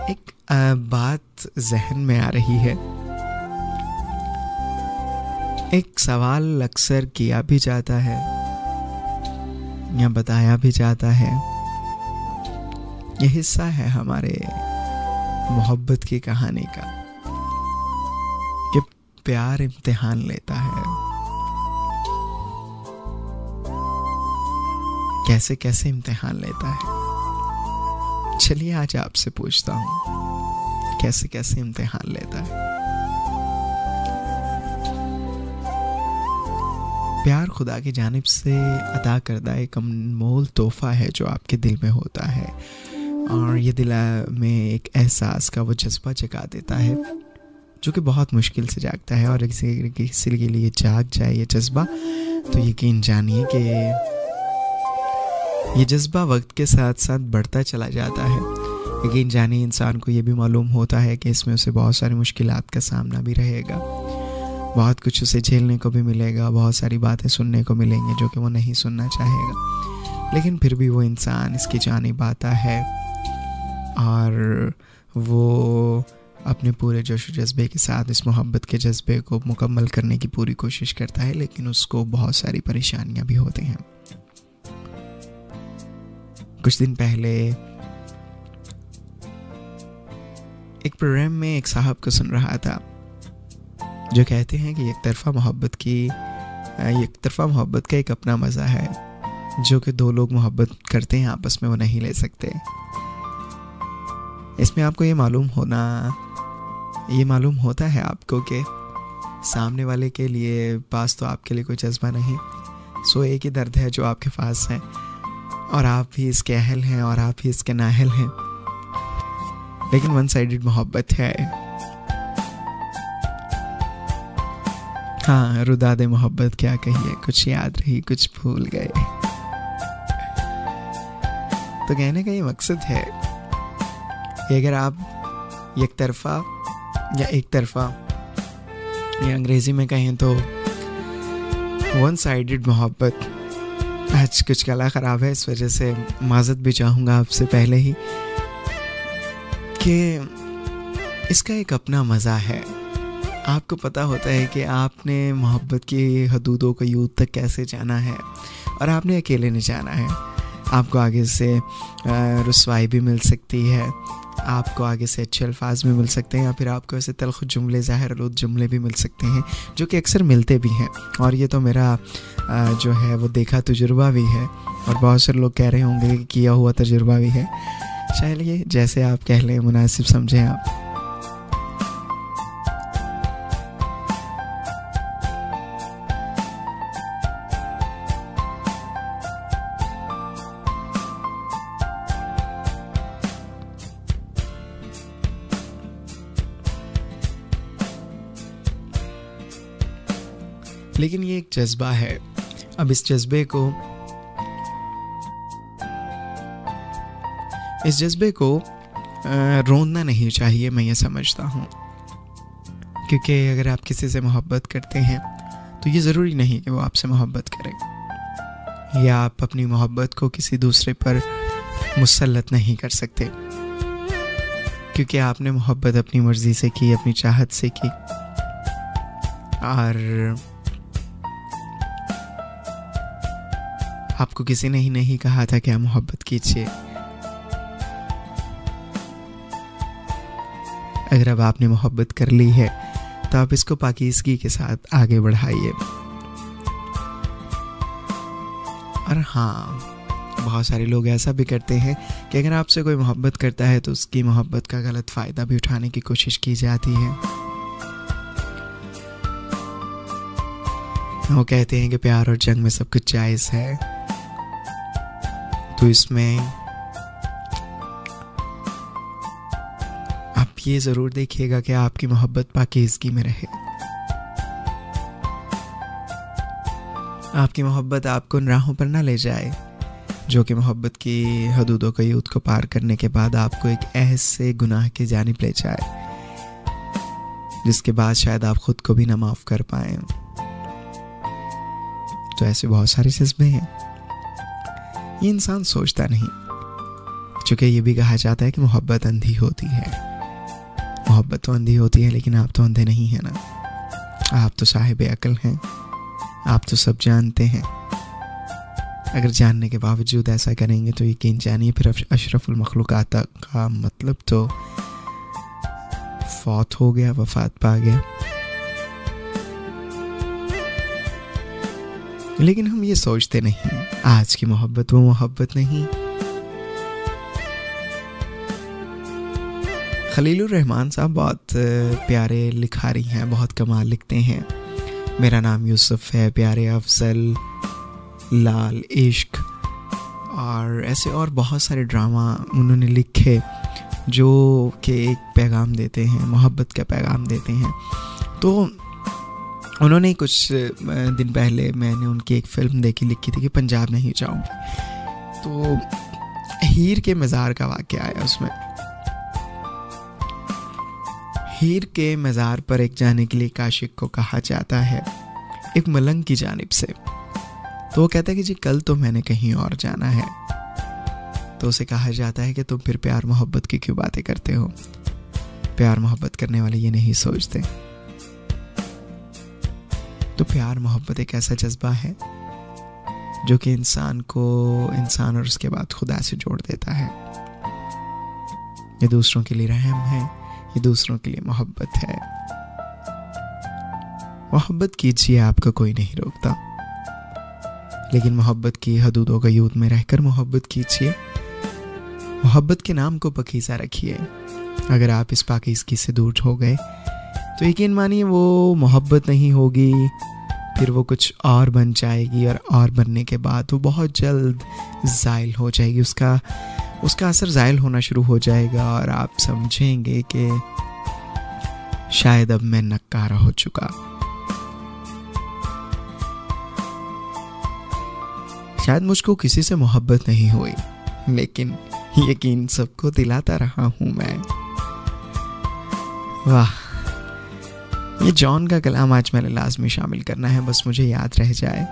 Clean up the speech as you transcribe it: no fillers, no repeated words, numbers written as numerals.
एक बात जहन में आ रही है। एक सवाल अक्सर किया भी जाता है या बताया भी जाता है। यह हिस्सा है हमारे मोहब्बत की कहानी का कि प्यार इम्तिहान लेता है। कैसे कैसे इम्तिहान लेता है। चलिए आज आपसे पूछता हूं, कैसे कैसे इम्तिहान लेता है। प्यार खुदा की जानिब से अता करदा एक अनमोल तोहफा है जो आपके दिल में होता है, और ये दिल में एक एहसास का वो जज्बा जगा देता है जो कि बहुत मुश्किल से जागता है। और किसी के लिए जाग जाए ये जज्बा तो यकीन जानिए कि ये जज्बा वक्त के साथ साथ बढ़ता चला जाता है। यकीन जानिए इंसान को ये भी मालूम होता है कि इसमें उसे बहुत सारी मुश्किलात का सामना भी रहेगा, बहुत कुछ उसे झेलने को भी मिलेगा, बहुत सारी बातें सुनने को मिलेंगी जो कि वो नहीं सुनना चाहेगा, लेकिन फिर भी वो इंसान इसकी जानिब आता है और वो अपने पूरे जोश जज्बे के साथ इस मोहब्बत के जज्बे को मुकम्मल करने की पूरी कोशिश करता है। लेकिन उसको बहुत सारी परेशानियां भी होती हैं। कुछ दिन पहले एक प्रोग्राम में एक साहब को सुन रहा था जो कहते हैं कि एक तरफा मोहब्बत का एक अपना मज़ा है जो कि दो लोग मोहब्बत करते हैं आपस में वो नहीं ले सकते। इसमें आपको ये मालूम होता है आपको कि सामने वाले के लिए पास तो आपके लिए कोई जज्बा नहीं, सो एक ही दर्द है जो आपके पास है, और आप भी इसके अहल हैं और आप भी इसके नाअहल हैं। लेकिन वन साइडेड मोहब्बत है। हाँ, रुदादे मोहब्बत क्या कहिए, कुछ याद रही कुछ भूल गए। तो कहने का ये मकसद है कि अगर आप एक तरफा या अंग्रेजी में कहें तो वन साइडेड मोहब्बत, आज कुछ गला ख़राब है इस वजह से माज़रत भी चाहूँगा आपसे पहले ही, कि इसका एक अपना मज़ा है। आपको पता होता है कि आपने मोहब्बत की हदूदों को यूं तक कैसे जाना है, और आपने अकेले नहीं जाना है। आपको आगे से रुसवाई भी मिल सकती है, आपको आगे से अच्छे अल्फाज भी मिल सकते हैं, या फिर आपको ऐसे तल्ख़ जुमले, ज़ाहिर जुमले भी मिल सकते हैं जो कि अक्सर मिलते भी हैं। और ये तो मेरा जो है वो देखा तजुर्बा भी है, और बहुत सारे लोग कह रहे होंगे कि किया हुआ तजुर्बा भी है। शायद ये जैसे आप कह लें, मुनासिब समझें आप। लेकिन ये एक जज्बा है। अब इस जज्बे को रोंदना नहीं चाहिए, मैं ये समझता हूँ। क्योंकि अगर आप किसी से मोहब्बत करते हैं तो ये ज़रूरी नहीं कि वो आपसे मोहब्बत करें, या आप अपनी मोहब्बत को किसी दूसरे पर मुसल्लत नहीं कर सकते, क्योंकि आपने मोहब्बत अपनी मर्ज़ी से की, अपनी चाहत से की। और आपको किसी ने ही नहीं कहा था कि आप मोहब्बत कीजिए। अगर अब आपने मोहब्बत कर ली है तो आप इसको पाकीज़गी के साथ आगे बढ़ाइए। और हाँ, बहुत सारे लोग ऐसा भी करते हैं कि अगर आपसे कोई मोहब्बत करता है तो उसकी मोहब्बत का गलत फ़ायदा भी उठाने की कोशिश की जाती है। वो कहते हैं कि प्यार और जंग में सब कुछ जायज़ है, तो इसमें आप ये ज़रूर देखिएगा कि आपकी मोहब्बत पाकीज़गी में रहे। आपकी मोहब्बत आपको उन राहों पर ना ले जाए जो कि मोहब्बत की हदूदों का यूद को पार करने के बाद आपको एक ऐसे गुनाह की जानिब ले जाए जिसके बाद शायद आप खुद को भी ना माफ़ कर पाएं। तो ऐसे बहुत सारे जज्बे हैं, ये इंसान सोचता नहीं। चूँकि ये भी कहा जाता है कि मोहब्बत अंधी होती है। मोहब्बत तो अंधी होती है, लेकिन आप तो अंधे नहीं हैं ना। आप तो साहिब अक्ल हैं, आप तो सब जानते हैं। अगर जानने के बावजूद ऐसा करेंगे तो यकीन जानिए फिर अशरफुल मखलूकात का मतलब तो फौत हो गया, वफात पा गया। लेकिन हम ये सोचते नहीं, आज की मोहब्बत वो मोहब्बत नहीं। खलीलुर रहमान साहब बहुत प्यारे लिखारी हैं, बहुत कमाल लिखते हैं। मेरा नाम यूसुफ है, प्यारे अफजल, लाल, इश्क और ऐसे और बहुत सारे ड्रामा उन्होंने लिखे जो कि एक पैगाम देते हैं, मोहब्बत का पैगाम देते हैं। तो उन्होंने कुछ दिन पहले मैंने उनकी एक फ़िल्म लिखी थी कि पंजाब नहीं जाऊंगी। तो हीर के मज़ार का वाक़या आया उसमें। हीर के मज़ार पर एक जाने के लिए काशिक को कहा जाता है एक मलंग की जानिब से। तो वो कहता है कि जी कल तो मैंने कहीं और जाना है। तो उसे कहा जाता है कि तुम फिर प्यार मोहब्बत की क्यों बातें करते हो। प्यार मोहब्बत करने वाले ये नहीं सोचते। तो प्यार मोहब्बत एक ऐसा जज्बा है जो कि इंसान और उसके बाद खुदा से जोड़ देता है। ये दूसरों के लिए रहम है, ये दूसरों के लिए मोहब्बत है। मोहब्बत कीजिए, आपका कोई नहीं रोकता, लेकिन मोहब्बत की हदूदों का यूद में रहकर मोहब्बत कीजिए। मोहब्बत के नाम को पकीज़ा रखिए। अगर आप इस पाकीज़गी से दूर हो गए तो यकीन मानिए वो मोहब्बत नहीं होगी, फिर वो कुछ और बन जाएगी और बनने के बाद वो बहुत जल्द ज़ाइल हो जाएगी। उसका असर ज़ाइल होना शुरू हो जाएगा और आप समझेंगे कि शायद अब मैं नक्कारा हो चुका। शायद मुझको किसी से मोहब्बत नहीं हुई, लेकिन यकीन सबको दिलाता रहा हूं मैं। वाह, ये जॉन का कलाम आज मैंने लाजमी शामिल करना है, बस मुझे याद रह जाए।